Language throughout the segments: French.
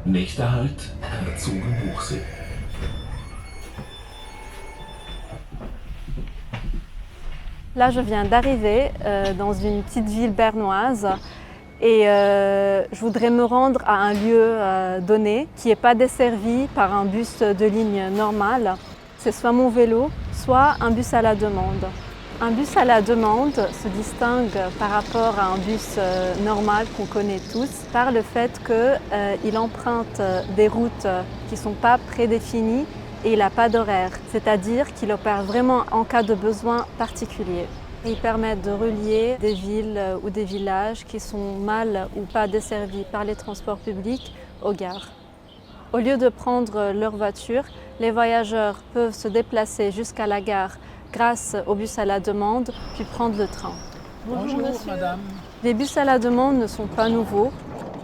Nächster Halt, Herzogenbuchsee. Là, je viens d'arriver dans une petite ville bernoise et je voudrais me rendre à un lieu donné qui n'est pas desservi par un bus de ligne normale. C'est soit mon vélo, soit un bus à la demande. Un bus à la demande se distingue par rapport à un bus normal qu'on connaît tous par le fait qu'il emprunte des routes qui ne sont pas prédéfinies et il n'a pas d'horaire, c'est-à-dire qu'il opère vraiment en cas de besoin particulier. Il permet de relier des villes ou des villages qui sont mal ou pas desservis par les transports publics aux gares. Au lieu de prendre leur voiture, les voyageurs peuvent se déplacer jusqu'à la gare grâce au bus à la demande, puis prendre le train. Bonjour madame. Les bus à la demande ne sont pas nouveaux.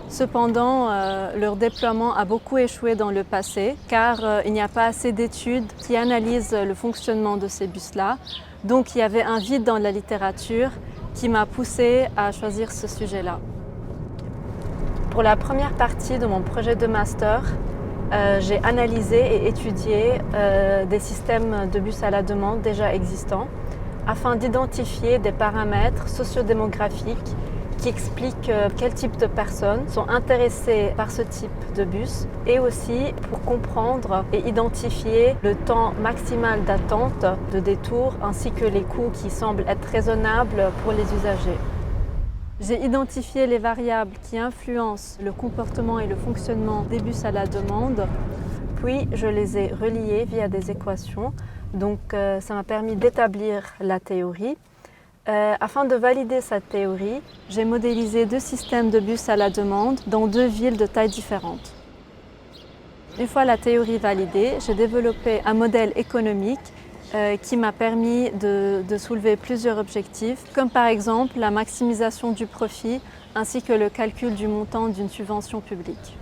Cependant, leur déploiement a beaucoup échoué dans le passé car il n'y a pas assez d'études qui analysent le fonctionnement de ces bus-là. Donc il y avait un vide dans la littérature qui m'a poussée à choisir ce sujet-là. Pour la première partie de mon projet de master, j'ai analysé et étudié des systèmes de bus à la demande déjà existants afin d'identifier des paramètres sociodémographiques qui expliquent quel type de personnes sont intéressées par ce type de bus et aussi pour comprendre et identifier le temps maximal d'attente de détour ainsi que les coûts qui semblent être raisonnables pour les usagers. J'ai identifié les variables qui influencent le comportement et le fonctionnement des bus à la demande, puis je les ai reliées via des équations. Donc ça m'a permis d'établir la théorie. Afin de valider cette théorie, j'ai modélisé 2 systèmes de bus à la demande dans 2 villes de taille différentes. Une fois la théorie validée, j'ai développé un modèle économique qui m'a permis de soulever plusieurs objectifs, comme par exemple la maximisation du profit ainsi que le calcul du montant d'une subvention publique.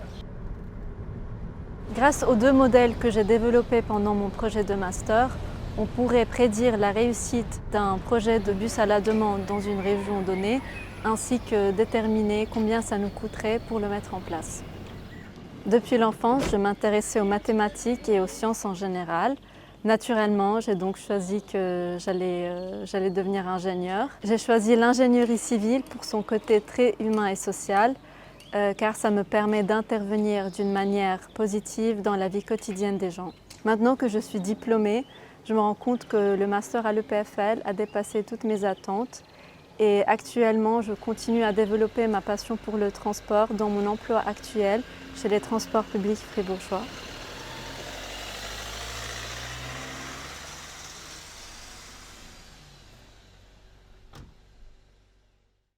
Grâce aux 2 modèles que j'ai développés pendant mon projet de master, on pourrait prédire la réussite d'un projet de bus à la demande dans une région donnée, ainsi que déterminer combien ça nous coûterait pour le mettre en place. Depuis l'enfance, je m'intéressais aux mathématiques et aux sciences en général. Naturellement, j'ai donc choisi que j'allais devenir ingénieur. J'ai choisi l'ingénierie civile pour son côté très humain et social, car ça me permet d'intervenir d'une manière positive dans la vie quotidienne des gens. Maintenant que je suis diplômée, je me rends compte que le master à l'EPFL a dépassé toutes mes attentes et actuellement je continue à développer ma passion pour le transport dans mon emploi actuel chez les transports publics fribourgeois.